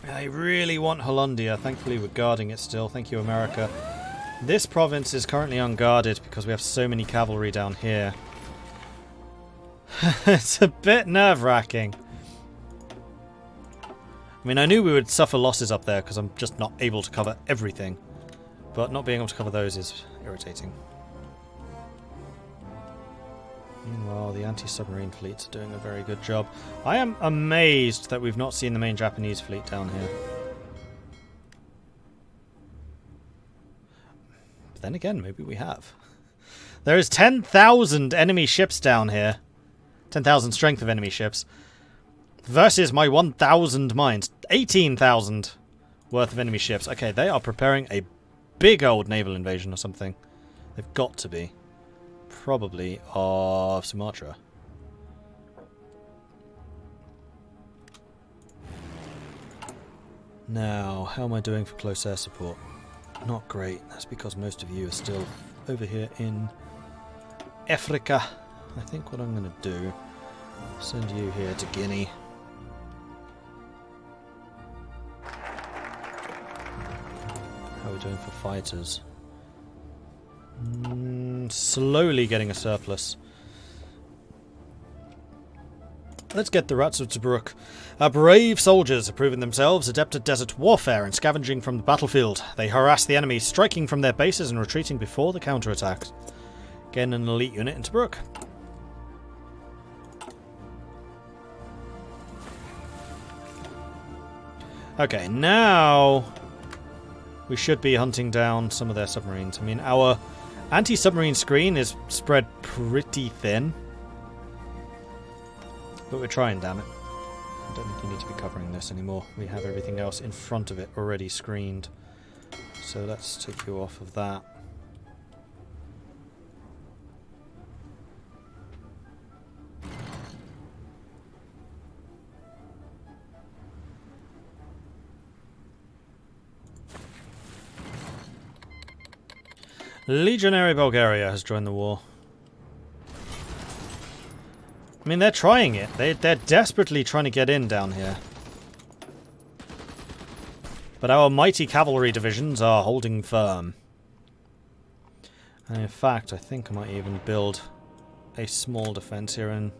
I really want Hollandia. Thankfully we're guarding it still. Thank you, America. This province is currently unguarded because we have so many cavalry down here. It's a bit nerve-wracking. I mean, I knew we would suffer losses up there because I'm just not able to cover everything. But not being able to cover those is irritating. Meanwhile, the anti-submarine fleets are doing a very good job. I am amazed that we've not seen the main Japanese fleet down here. But then again, maybe we have. There is 10,000 enemy ships down here. 10,000 strength of enemy ships. Versus my 1,000 mines. 18,000 worth of enemy ships. Okay, they are preparing a big old naval invasion or something. They've got to be. Probably of Sumatra. Now, how am I doing for close air support? Not great. That's because most of you are still over here in Africa. I think what I'm going to do, send you here to Guinea. How are we doing for fighters? Slowly getting a surplus. Let's get the Rats of Tobruk. Our brave soldiers have proven themselves adept at desert warfare and scavenging from the battlefield. They harass the enemy, striking from their bases and retreating before the counterattack. Again, an elite unit in Tobruk. Okay, now we should be hunting down some of their submarines. I mean, our anti-submarine screen is spread pretty thin. But we're trying, damn it. I don't think you need to be covering this anymore. We have everything else in front of it already screened. So let's take you off of that. Legionary Bulgaria has joined the war. I mean, they're trying it. They're desperately trying to get in down here. But our mighty cavalry divisions are holding firm. And in fact, I think I might even build a small defense here in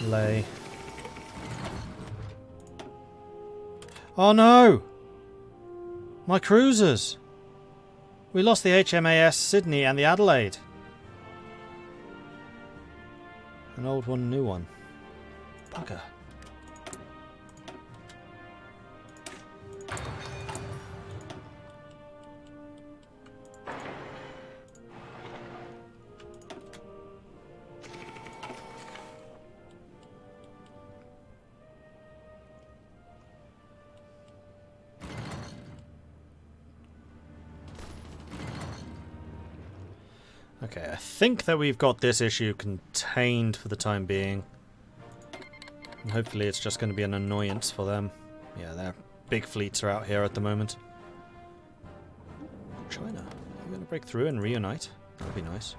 Leh. Oh no! My cruisers! We lost the HMAS Sydney and the Adelaide. An old one, new one. Bugger. Okay, I think that we've got this issue contained for the time being. And hopefully it's just going to be an annoyance for them. Yeah, their big fleets are out here at the moment. China, are you going to break through and reunite? That would be nice.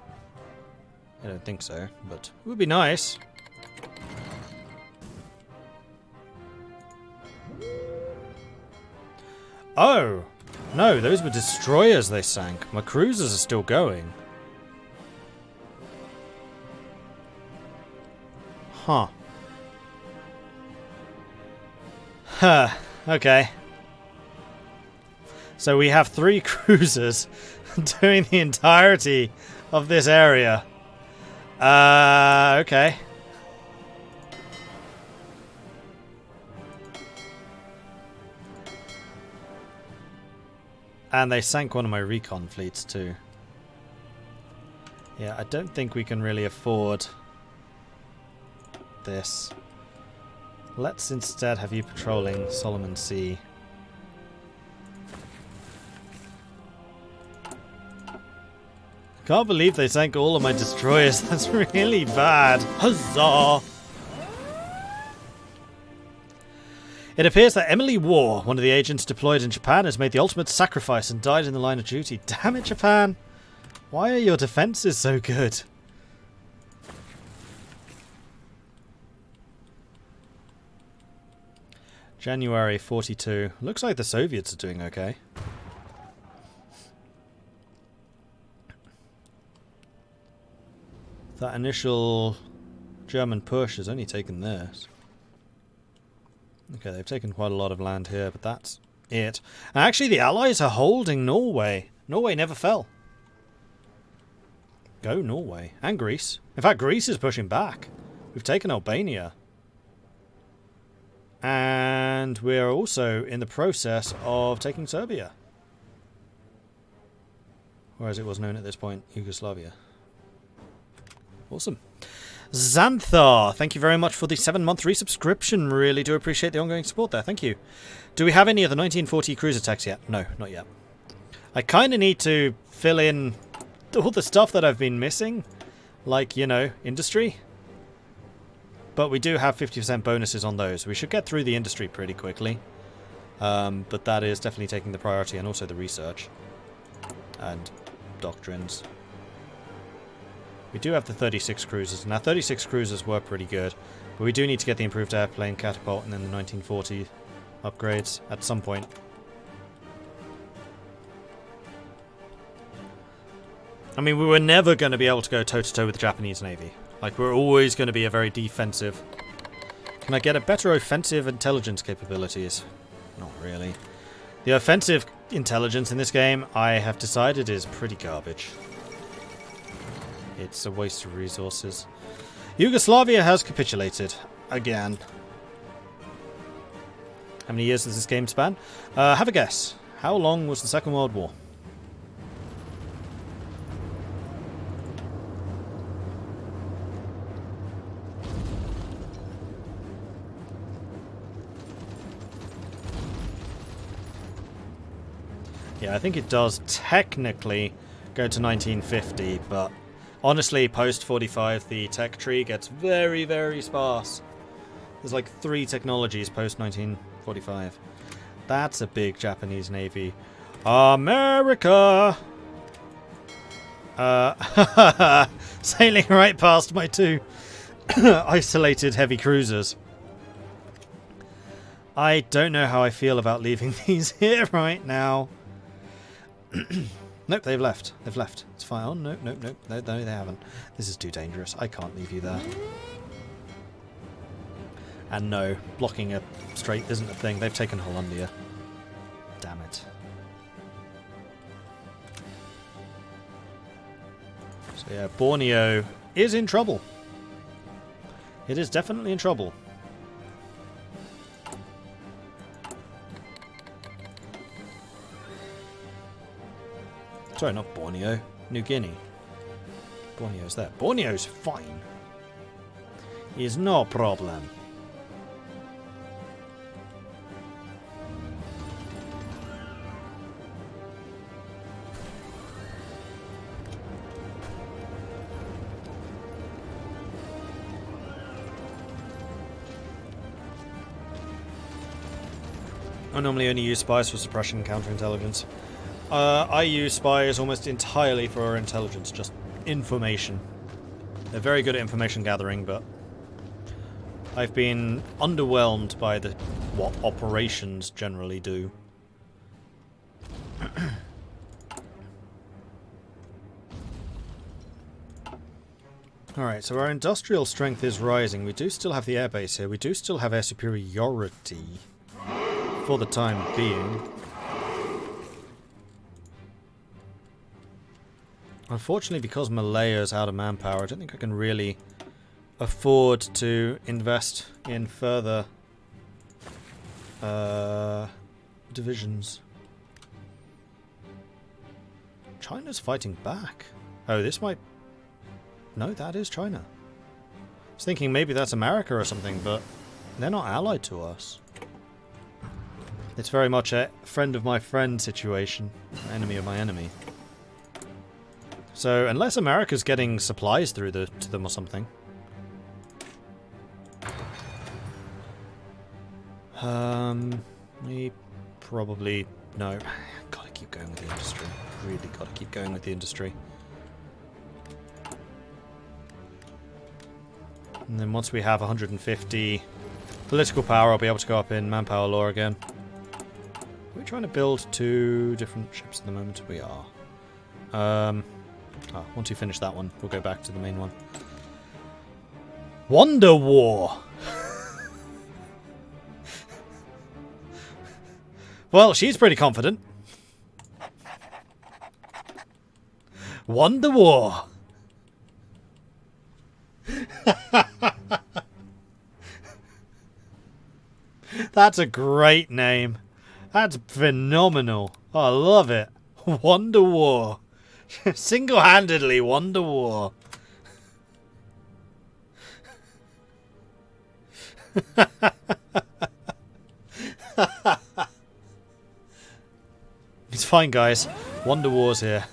I don't think so, but it would be nice. Oh! No, those were destroyers they sank. My cruisers are still going. Huh. Huh. Okay. So we have 3 cruisers doing the entirety of this area. Okay. And they sank one of my recon fleets too. Yeah, I don't think we can really afford this. Let's instead have you patrolling Solomon Sea. Can't believe they sank all of my destroyers. That's really bad. Huzzah! It appears that Emily War, one of the agents deployed in Japan, has made the ultimate sacrifice and died in the line of duty. Damn it, Japan! Why are your defenses so good? January 42. Looks like the Soviets are doing okay. That initial German push has only taken this. Okay, they've taken quite a lot of land here, but that's it. And actually, the Allies are holding Norway. Norway never fell. Go Norway. And Greece. In fact, Greece is pushing back. We've taken Albania. And we're also in the process of taking Serbia. Or as it was known at this point, Yugoslavia. Awesome. Xanthar, thank you very much for the 7-month resubscription. Really do appreciate the ongoing support there. Thank you. Do we have any of the 1940 cruiser techs yet? No, not yet. I kind of need to fill in all the stuff that I've been missing. Like, you know, industry. But we do have 50% bonuses on those. We should get through the industry pretty quickly. But that is definitely taking the priority, and also the research. And doctrines. We do have the 36 cruisers. Now, 36 cruisers were pretty good. But we do need to get the improved airplane catapult and then the 1940 upgrades at some point. I mean, we were never going to be able to go toe-to-toe with the Japanese Navy. Like, we're always going to be a very defensive. Can I get a better offensive intelligence capabilities? Not really. The offensive intelligence in this game, I have decided, is pretty garbage. It's a waste of resources. Yugoslavia has capitulated. Again. How many years does this game span? Have a guess. How long was the Second World War? Yeah, I think it does technically go to 1950, but honestly, post-45, the tech tree gets very, very sparse. There's like 3 technologies post-1945. That's a big Japanese Navy. America! Sailing right past my 2 isolated heavy cruisers. I don't know how I feel about leaving these here right now. Nope, they've left. They've left. It's fine. Oh, nope, nope, nope. No, they haven't. This is too dangerous. I can't leave you there. And no, blocking a strait isn't a thing. They've taken Hollandia. Damn it. So yeah, Borneo is in trouble. It is definitely in trouble. Sorry, not Borneo. New Guinea. Borneo's there. Borneo's fine. Is no problem. I normally only use spies for suppression and counterintelligence. I use spies almost entirely for intelligence, just information. They're very good at information gathering, but I've been underwhelmed by what operations generally do. Alright, so our industrial strength is rising. We do still have the airbase here. We do still have air superiority for the time being. Unfortunately, because Malaya's out of manpower, I don't think I can really afford to invest in further divisions. China's fighting back. Oh, this might... No, that is China. I was thinking maybe that's America or something, but they're not allied to us. It's very much a friend of my friend situation. Enemy of my enemy. So, unless America's getting supplies through to them or something. We probably... No. Gotta keep going with the industry. Really gotta keep going with the industry. And then once we have 150 Political power, I'll be able to go up in manpower law again. Are we trying to build 2 different ships at the moment? We are. Once you finish that one, we'll go back to the main one. Wonder War! Well, she's pretty confident. Wonder War! That's a great name. That's phenomenal. Oh, I love it. Wonder War. Single-handedly Wonder War. It's fine, guys. Wonder War's here.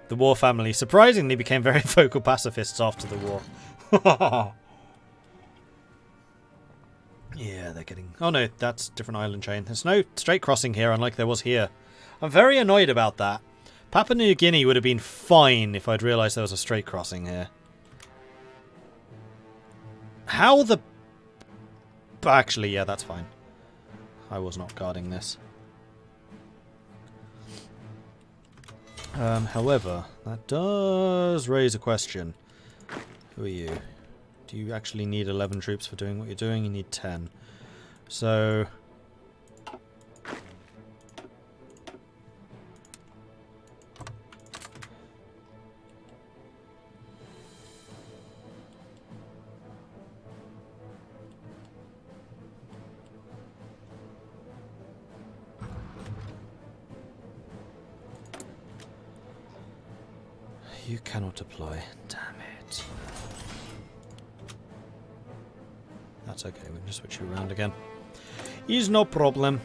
The War family surprisingly became very vocal pacifists after the war. Yeah, they're getting... Oh no, that's a different island chain. There's no straight crossing here, unlike there was here. I'm very annoyed about that. Papua New Guinea would have been fine if I'd realised there was a straight crossing here. How the... Actually, yeah, that's fine. I was not guarding this. However, that does raise a question. Who are you? Do you actually need 11 troops for doing what you're doing? You need 10. So... You cannot deploy. Damn it. That's okay, we can just switch you around again. Is no problem.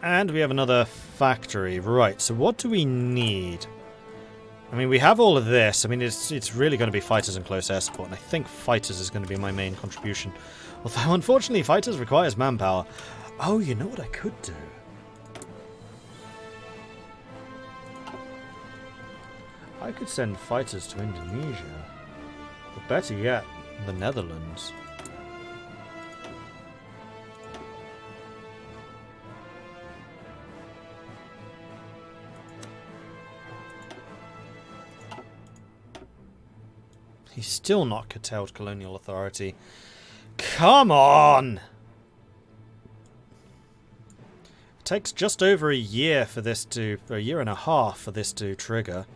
And we have another factory. Right, so what do we need? I mean, we have all of this. I mean, it's really going to be fighters and close air support, and I think fighters is going to be my main contribution. Although, unfortunately, fighters requires manpower. Oh, you know what I could do? I could send fighters to Indonesia. Or better yet, the Netherlands. He's still not curtailed colonial authority. Come on! It takes just over a year for this to... a year and a half for this to trigger.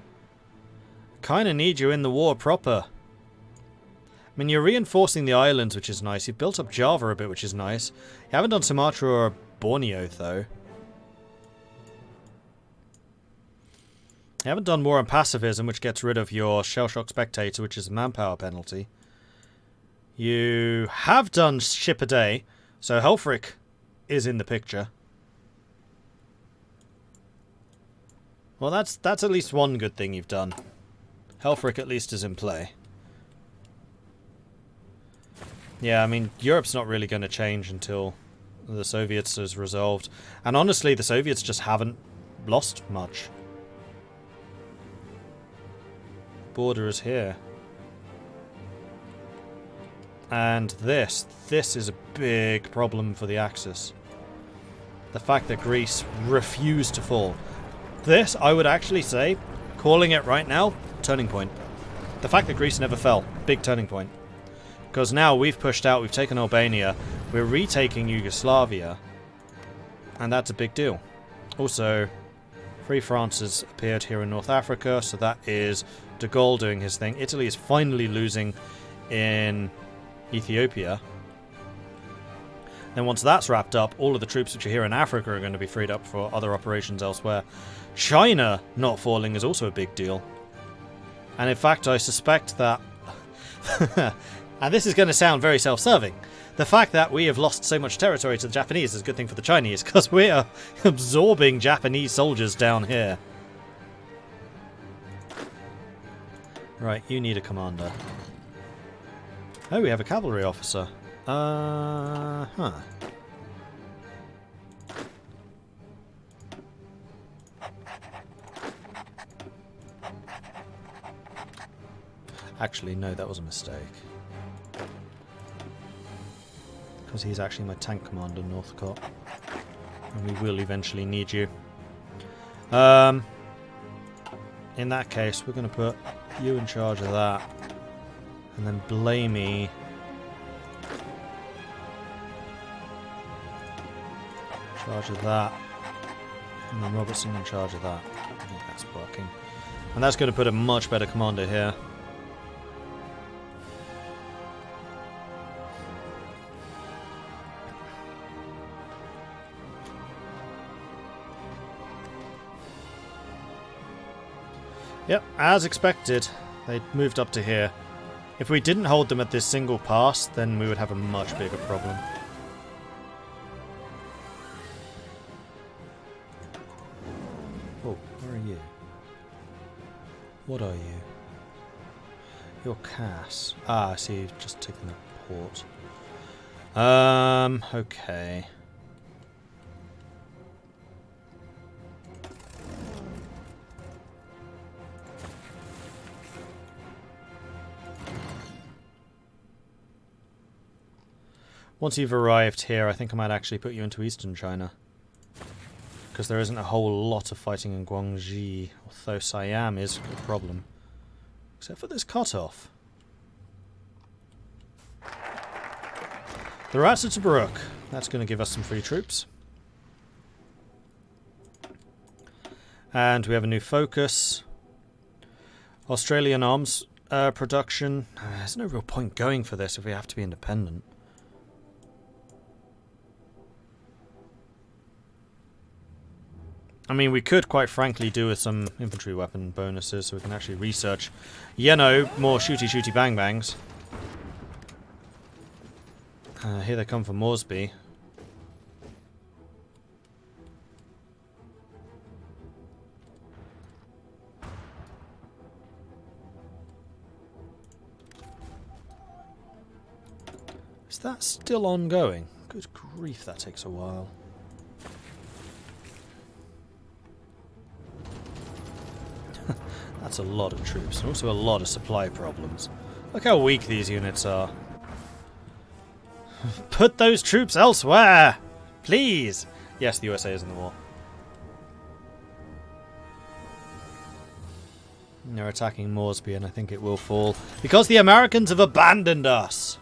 Kinda need you in the war proper. I mean, you're reinforcing the islands, which is nice. You've built up Java a bit, which is nice. You haven't done Sumatra or Borneo, though. You haven't done more on pacifism, which gets rid of your shell shock spectator, which is a manpower penalty. You have done ship a day, so Helfrich is in the picture. Well, that's at least one good thing you've done. Helfrich at least is in play. Yeah, I mean, Europe's not really going to change until the Soviets is resolved. And honestly, the Soviets just haven't lost much. Border is here. And this is a big problem for the Axis. The fact that Greece refused to fall. This, I would actually say, calling it right now, turning point. The fact that Greece never fell, big turning point. Because now we've pushed out, we've taken Albania, we're retaking Yugoslavia, and that's a big deal. Also, Free France has appeared here in North Africa, so that is de Gaulle doing his thing. Italy is finally losing in Ethiopia. Then once that's wrapped up, all of the troops which are here in Africa are going to be freed up for other operations elsewhere. China not falling is also a big deal. And in fact, I suspect that... and this is going to sound very self-serving. The fact that we have lost so much territory to the Japanese is a good thing for the Chinese, because we are absorbing Japanese soldiers down here. Right, you need a commander. Oh, we have a cavalry officer. Actually, no, that was a mistake. Because he's actually my tank commander, Northcott. And we will eventually need you. In that case, we're going to put you in charge of that. And then Blamey. In charge of that. And then Robertson in charge of that. I think that's working. And that's going to put a much better commander here. Yep, as expected, they moved up to here. If we didn't hold them at this single pass, then we would have a much bigger problem. Oh, where are you? What are you? You're Cass. Ah, I see, you've just taken the port. Okay. Once you've arrived here, I think I might actually put you into Eastern China. Because there isn't a whole lot of fighting in Guangxi, although Siam is a problem. Except for this cutoff. The Rats of Tobruk. That's going to give us some free troops. And we have a new focus. Australian arms production. There's no real point going for this if we have to be independent. I mean, we could, quite frankly, do with some infantry weapon bonuses so we can actually research, you know, more shooty bang bangs. Here they come from Moresby. Is that still ongoing? Good grief, that takes a while. That's a lot of troops, and also a lot of supply problems. Look how weak these units are. Put those troops elsewhere! Please! Yes, the USA is in the war. And they're attacking Moresby, and I think it will fall. Because the Americans have abandoned us!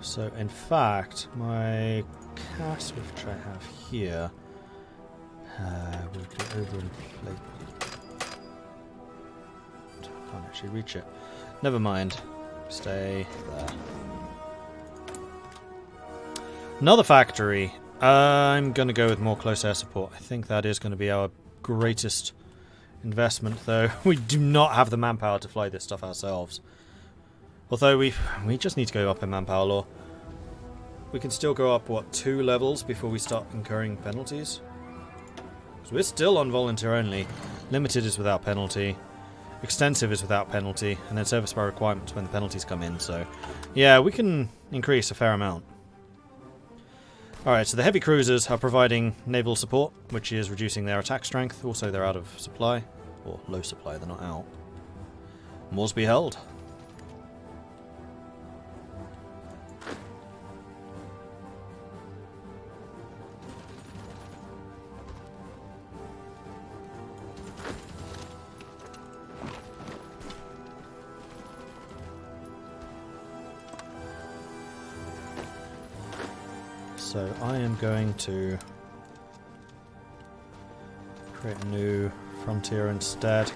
So, in fact, my Cass, which I have here, will be overinflated. Can't actually reach it. Never mind. Stay there. Another factory. I'm going to go with more close air support. I think that is going to be our greatest investment, though. We do not have the manpower to fly this stuff ourselves. Although we just need to go up in manpower law. We can still go up, what, 2 levels before we start incurring penalties? So we're still on volunteer only. Limited is without penalty. Extensive is without penalty. And then service by requirements when the penalties come in. So, yeah, we can increase a fair amount. Alright, so the heavy cruisers are providing naval support, which is reducing their attack strength. Also, they're out of supply. Or low supply, they're not out. Moresby held. So I am going to create a new frontier instead.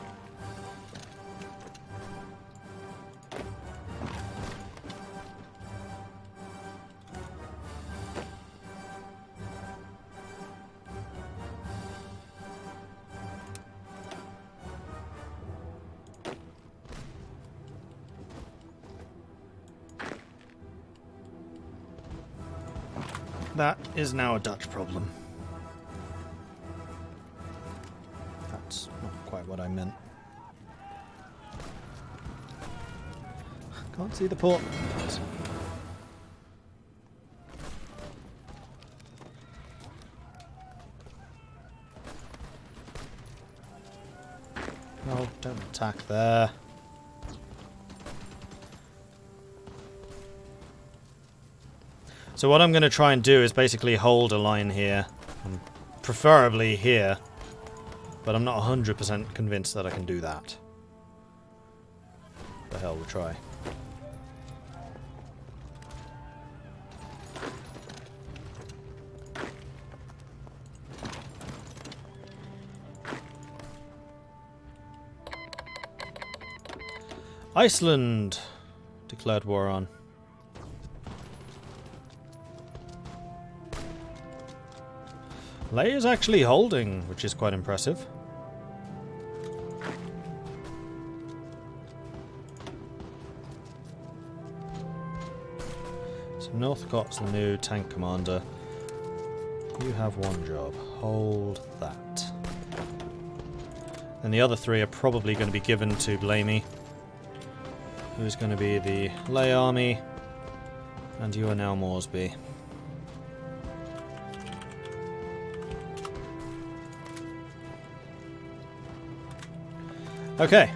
That is now a Dutch problem. That's not quite what I meant. Can't see the port. don't attack there. So what I'm going to try and do is basically hold a line here. And preferably here. But I'm not 100% convinced that I can do that. The hell, we'll try. Iceland declared war on. Ley is actually holding, which is quite impressive. So Northcott's the new tank commander. You have one job. Hold that. And the other three are probably going to be given to Blamey, who's going to be the Ley army, and you are now Moresby. Okay.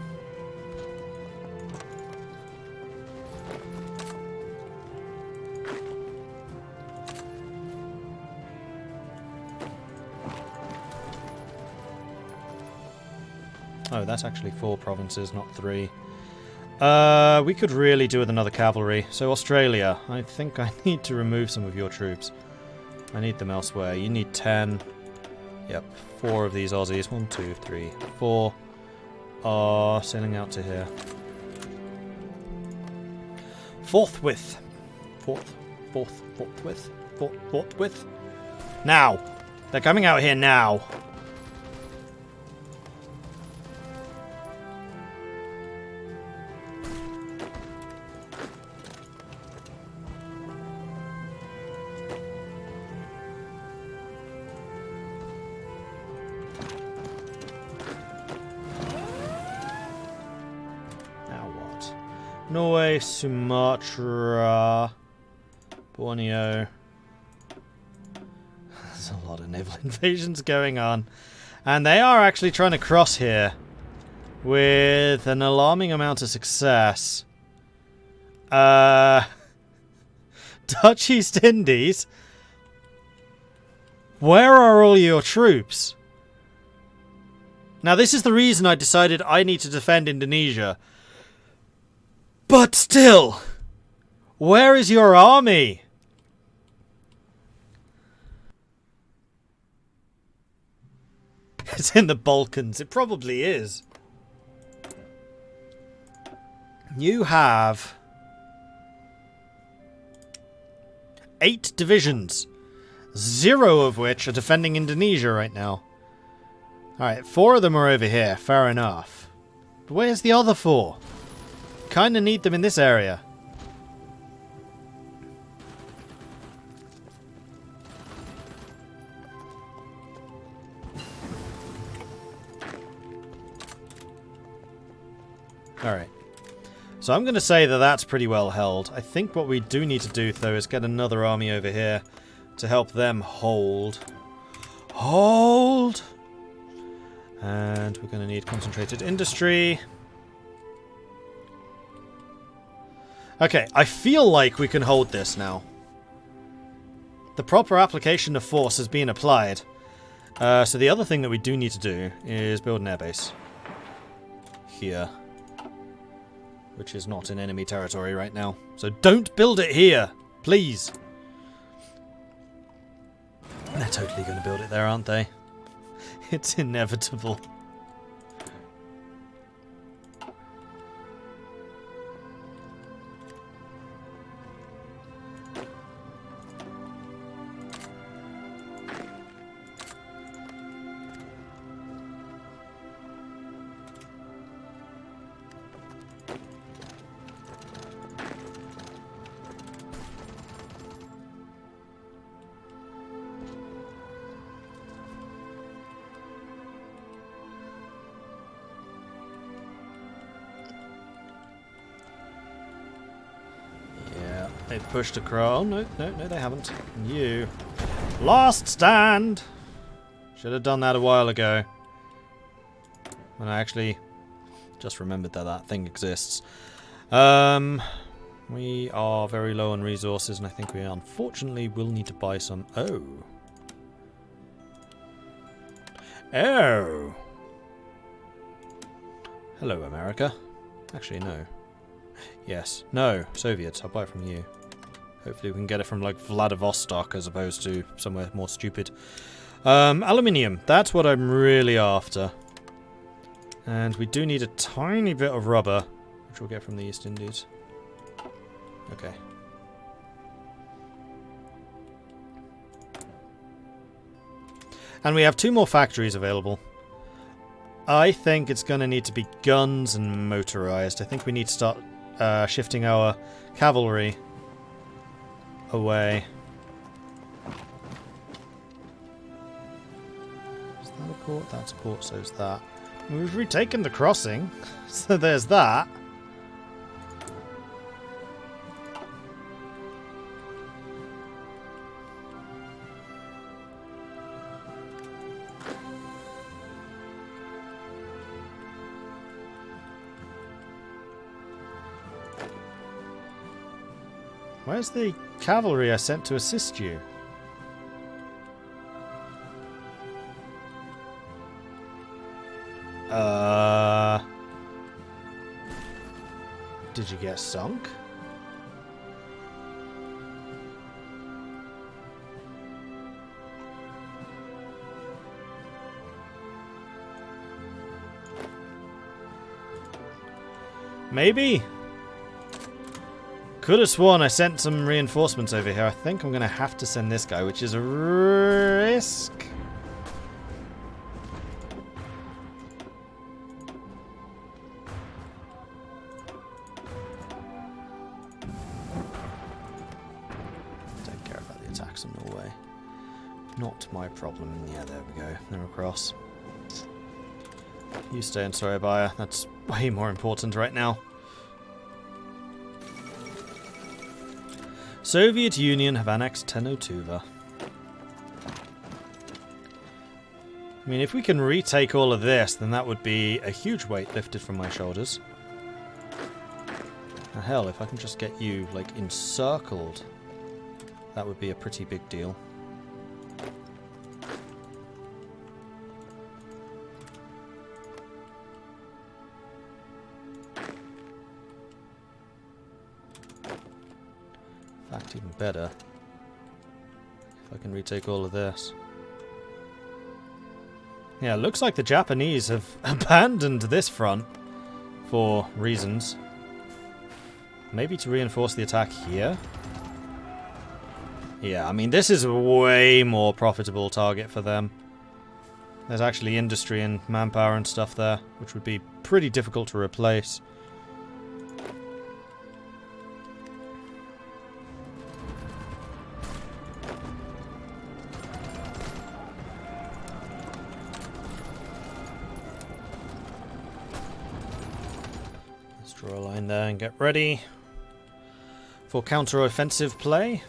Oh, that's actually 4 provinces, not 3. We could really do with another cavalry. So Australia, I think I need to remove some of your troops. I need them elsewhere. You need 10. Yep, 4 of these Aussies. 1, 2, 3, 4 are sailing out to here. Forthwith. Forthwith. Now! They're coming out here now! Norway, Sumatra, Borneo. There's a lot of naval invasions going on. And they are actually trying to cross here with an alarming amount of success. Dutch East Indies? Where are all your troops? Now this is the reason I decided I need to defend Indonesia. But still, where is your army? It's in the Balkans. It probably is. You have 8 divisions, 0 of which are defending Indonesia right now. Alright, 4 of them are over here. Fair enough. But where's the other 4? Kinda need them in this area. Alright. So I'm going to say that that's pretty well held. I think what we do need to do, though, is get another army over here to help them hold. Hold! And we're going to need concentrated industry. Okay, I feel like we can hold this now. The proper application of force has been applied. So the other thing that we do need to do is build an airbase. Here. Which is not in enemy territory right now. So don't build it here! Please! They're totally going to build it there, aren't they? It's inevitable. They've pushed across. Oh, no, they haven't. You. Last stand! Should have done that a while ago. When I actually Just remembered that that thing exists. We are very low on resources, and I think we unfortunately will need to buy some. Oh. Oh! Hello, America. Actually, no. Yes. No, Soviets. I'll buy it from you. Hopefully we can get it from, like, Vladivostok as opposed to somewhere more stupid. Aluminium. That's what I'm really after. And we do need a tiny bit of rubber, which we'll get from the East Indies. Okay. And we have 2 more factories available. I think it's going to need to be guns and motorized. I think we need to start shifting our cavalry away. Is that a port? That's a port, so is that. We've retaken the crossing, so there's that. Where's the cavalry I sent to assist you? Did you get sunk? Maybe? Could have sworn I sent some reinforcements over here. I think I'm going to have to send this guy, which is a risk. Don't care about the attacks on Norway. Not my problem. Yeah, there we go. They're across. You stay in Sorobaya. That's way more important right now. Soviet Union have annexed Tenotuva. I mean, if we can retake all of this, then that would be a huge weight lifted from my shoulders. And hell, if I can just get you, like, encircled, that would be a pretty big deal. In fact, even better, if I can retake all of this. Yeah, it looks like the Japanese have abandoned this front for reasons. Maybe to reinforce the attack here? Yeah, I mean, this is a way more profitable target for them. There's actually industry and manpower and stuff there, which would be pretty difficult to replace. Draw a line there and get ready for counter-offensive play.